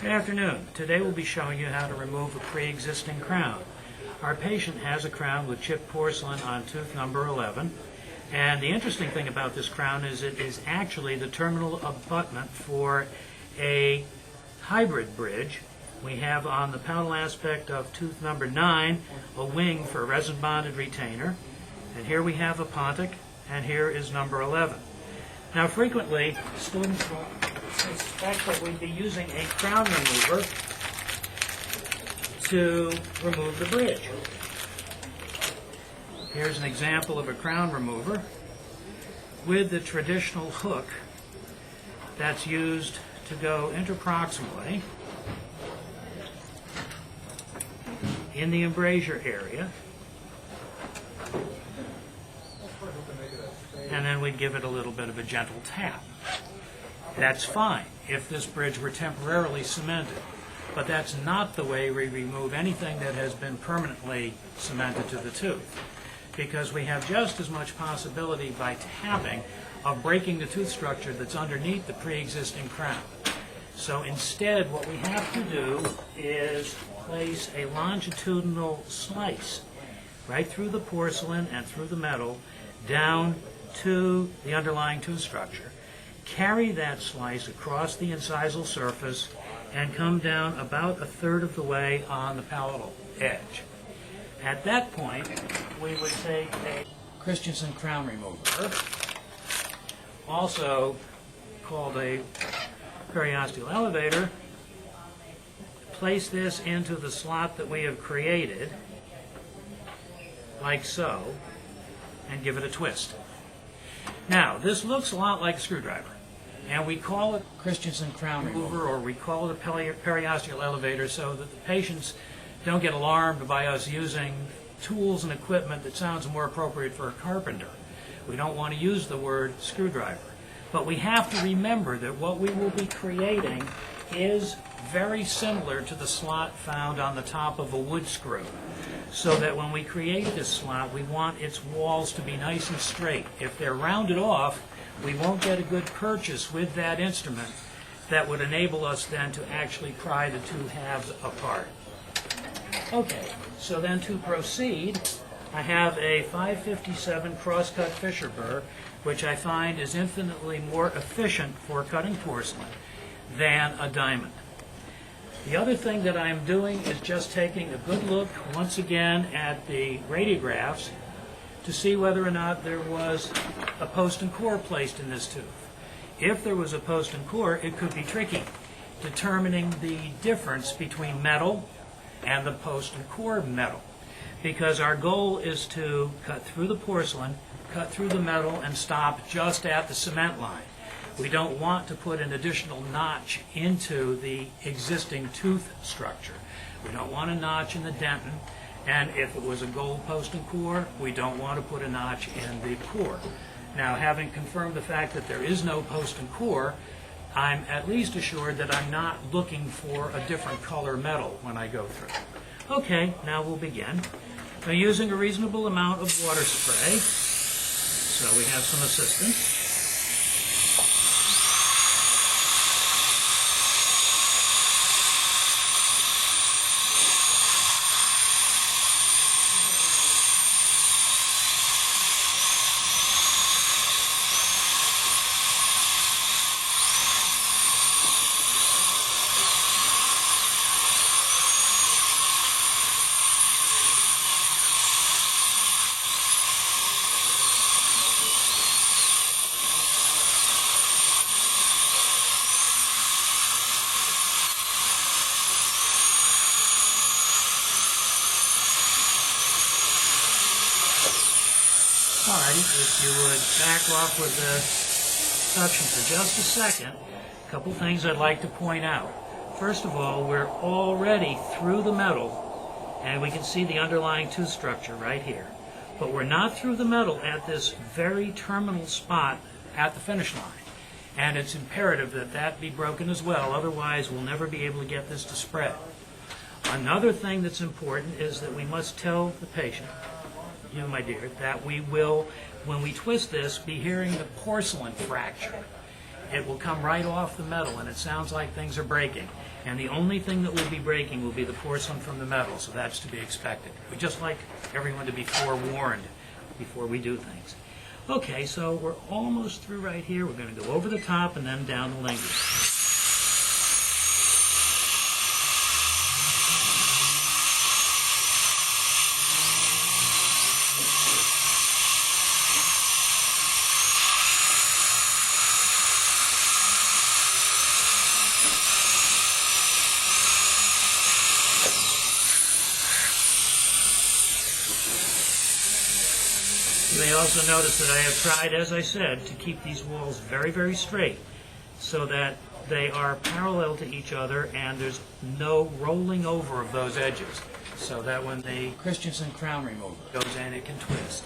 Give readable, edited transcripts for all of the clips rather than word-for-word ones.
Good afternoon. Today we'll be showing you how to remove a pre-existing crown. Our patient has a crown with chipped porcelain on tooth number 11. And the interesting thing about this crown is it is actually the terminal abutment for a hybrid bridge. We have on the palatal aspect of tooth number 9 a wing for a resin-bonded retainer. And here we have a pontic, and here is number 11. Now frequently, students will suspect that we'd be using a crown remover to remove the bridge. Here's an example of a crown remover with the traditional hook that's used to go interproximally in the embrasure area, and then we'd give it a little bit of a gentle tap. That's fine if this bridge were temporarily cemented, but that's not the way we remove anything that has been permanently cemented to the tooth, because we have just as much possibility by tapping of breaking the tooth structure that's underneath the pre-existing crown. So instead, what we have to do is place a longitudinal slice right through the porcelain and through the metal down to the underlying tooth structure. Carry that slice across the incisal surface and come down about a third of the way on the palatal edge. At that point, we would take a Christensen crown remover, also called a periosteal elevator, place this into the slot that we have created, like so, and give it a twist. Now, this looks a lot like a screwdriver, and we call it Christensen crown remover, or we call it a periosteal elevator, so that the patients don't get alarmed by us using tools and equipment that sounds more appropriate for a carpenter. We don't want to use the word screwdriver. But we have to remember that what we will be creating is very similar to the slot found on the top of a wood screw. So that when we create this slot, we want its walls to be nice and straight. If they're rounded off, we won't get a good purchase with that instrument that would enable us then to actually pry the two halves apart. Okay, so then to proceed, I have a 557 crosscut Fisher burr, which I find is infinitely more efficient for cutting porcelain than a diamond. The other thing that I'm doing is just taking a good look once again at the radiographs to see whether or not there was a post and core placed in this tooth. If there was a post and core, it could be tricky determining the difference between metal and the post and core metal, because our goal is to cut through the porcelain, cut through the metal, and stop just at the cement line. We don't want to put an additional notch into the existing tooth structure. We don't want a notch in the dentin, and if it was a gold post and core, we don't want to put a notch in the core. Now, having confirmed the fact that there is no post and core, I'm at least assured that I'm not looking for a different color metal when I go through. Okay, now we'll begin. Now, using a reasonable amount of water spray, so we have some assistance. Alrighty, if you would back off with the suction for just a second, a couple things I'd like to point out. First of all, we're already through the metal, and we can see the underlying tooth structure right here. But we're not through the metal at this very terminal spot at the finish line. And it's imperative that that be broken as well, otherwise we'll never be able to get this to spread. Another thing that's important is that we must tell the patient, you, my dear, that we will, when we twist this, be hearing the porcelain fracture. It will come right off the metal, and it sounds like things are breaking. And the only thing that will be breaking will be the porcelain from the metal, so that's to be expected. We just like everyone to be forewarned before we do things. Okay, so we're almost through right here. We're going to go over the top and then down the linguist. You may also notice that I have tried, as I said, to keep these walls very, very straight so that they are parallel to each other and there's no rolling over of those edges, so that when the Christensen crown remover goes in, it can twist.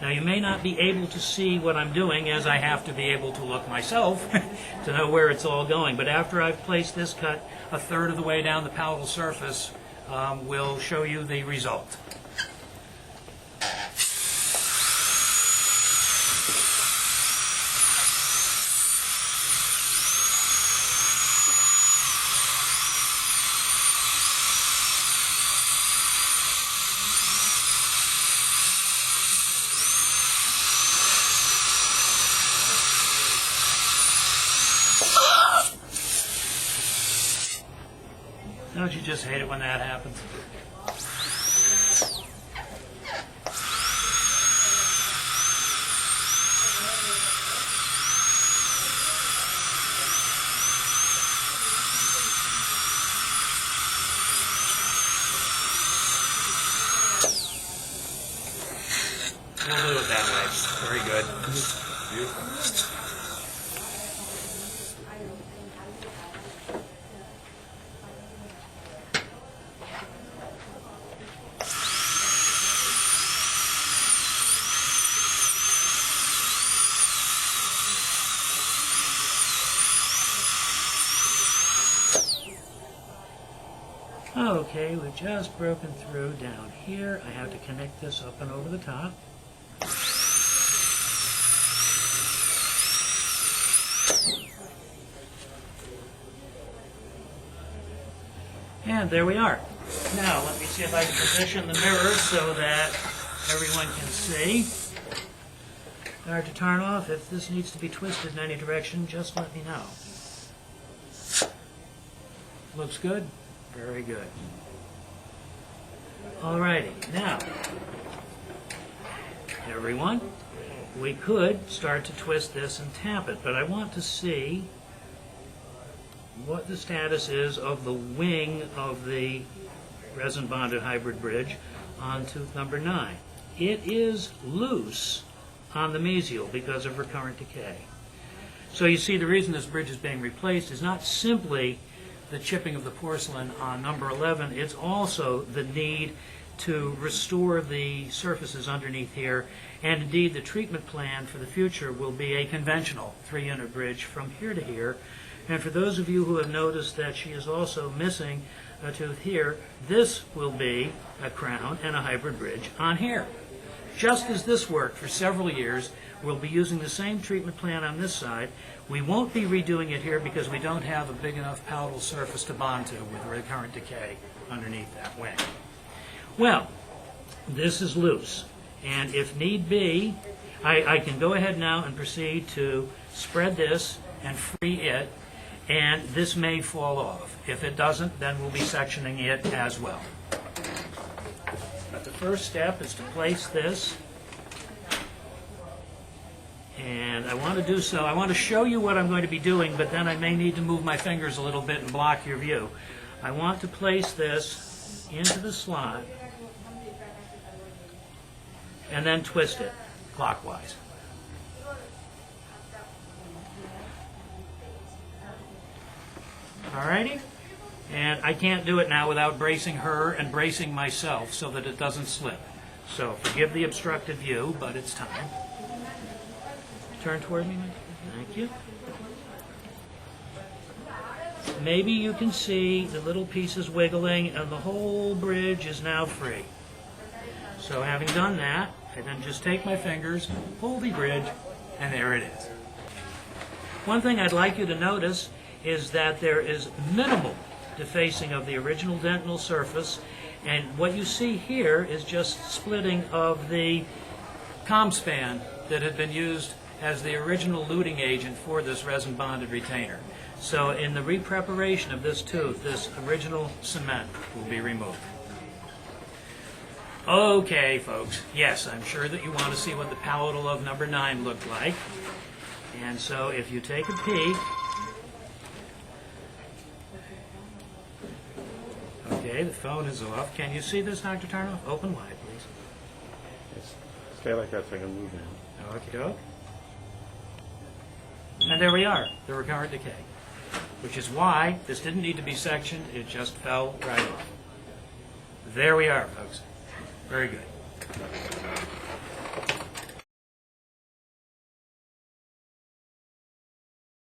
Now, you may not be able to see what I'm doing, as I have to be able to look myself to know where it's all going, but after I've placed this cut a third of the way down the palatal surface, we'll show you the result. Don't you just hate it when that happens? We'll do it that way. Very good. Beautiful. Okay, we've just broken through down here. I have to connect this up and over the top. And there we are. Now, let me see if I can position the mirror so that everyone can see. Hard to turn off. If this needs to be twisted in any direction, just let me know. Looks good? Very good. Alrighty, now, everyone, we could start to twist this and tap it, but I want to see what the status is of the wing of the resin-bonded hybrid bridge on tooth number 9. It is loose on the mesial because of recurrent decay. So you see the reason this bridge is being replaced is not simply the chipping of the porcelain on number 11, it's also the need to restore the surfaces underneath here, and indeed the treatment plan for the future will be a conventional 3-unit bridge from here to here. And for those of you who have noticed that she is also missing a tooth here, this will be a crown and a hybrid bridge on here. Just as this worked for several years, we'll be using the same treatment plan on this side. We won't be redoing it here because we don't have a big enough palatal surface to bond to with recurrent decay underneath that wing. Well, this is loose, and if need be, I can go ahead now and proceed to spread this and free it, and this may fall off. If it doesn't, then we'll be sectioning it as well. But the first step is to place this, and I want to do so. I want to show you what I'm going to be doing, but then I may need to move my fingers a little bit and block your view. I want to place this into the slot and then twist it clockwise. Alrighty? And I can't do it now without bracing her and bracing myself so that it doesn't slip. So forgive the obstructed view, but it's time. Turn toward me. Thank you. Maybe you can see the little pieces wiggling and the whole bridge is now free. So having done that, I then just take my fingers, pull the bridge, and there it is. One thing I'd like you to notice is that there is minimal defacing of the original dentinal surface, and what you see here is just splitting of the com span that had been used as the original luting agent for this resin bonded retainer. So in the repreparation of this tooth, this original cement will be removed. Okay, folks, yes, I'm sure that you want to see what the palatal of number 9 looked like. And so if you take a peek, okay, the phone is off. Can you see this, Dr. Tarnoff? Open wide, please. Yes. Stay like that so I can move now. Okie doke. And there we are, the recurrent decay, which is why this didn't need to be sectioned, it just fell right off. There we are, folks. Very good.